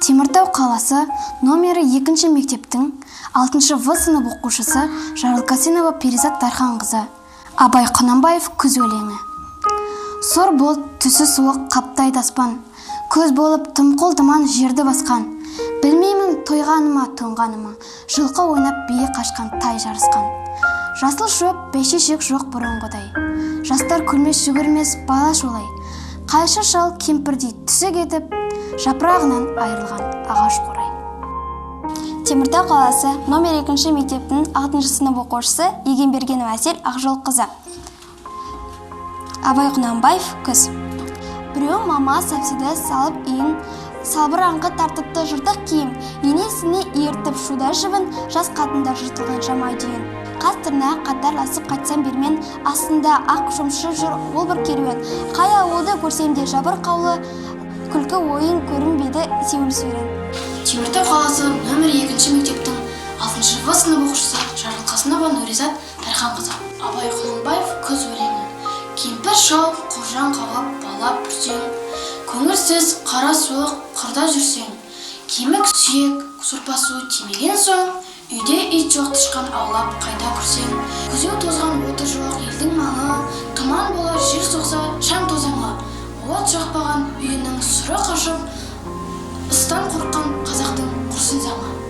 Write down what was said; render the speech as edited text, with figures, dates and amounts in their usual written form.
Теміртау қаласы номері 2 мектептің 6 В сынып оқушысы Жарылқасынова Перизат Тарханқызы. Абай Құнанбаев күз өлеңі. Сор бол түсі суық қаптайды аспан, көз болып тымқыл дыман жерді басқан. Білмеймін тойғаныма тоңғаныма, жылқы ойнап бие қашқан тай жарысқан. Жасыл шөп бәйшешек жоқ бұрынғыдай, жастар күлмес жүгірмес бала шолай. Қайшы шал кемпірдей түсі кетіп, жапырағынан айырылған ағаш қорай. Теміртау қаласы номер 2 мектептің 6 сынып оқушысы Егенбергенова Әсел Ақжолқызы. Абай Құнанбаев күз. Біреу мама сәпсиді салып иін, салбыраңқы тартыпты жыртық киім, енесіне ертіп шуда жібін, жас қатында жыртылған жамай дүйін. Қастырына қатарласып қайтсам бермен, астында ақ шомшы жүр ол бір керуен. Қай ауылды көрсем де жабыр қаулы, күлкі ойын көрінбеді сеуіл сүйрен. Теміртау қаласы номер 2 мектептің 6 В сынып оқушысы Жарылқасынова Перизат Тарханқызы. Абай Құнанбаев күз өлеңі. Кемпір шал қожан қағып балап бүрсең, көңілсіз қара суық қырда жүрсең, кемік сүйек сұрпасу тимеген соң, үйде ит жоқ тышқан аулап қайда күрсең, күзеу тозған оты жоқ елдің малы, тұман болар жер соқса шаң тозаңы, от жақпаған үйінің сұры қашып, ыстан қорыққан қазақтың құрсын заңы.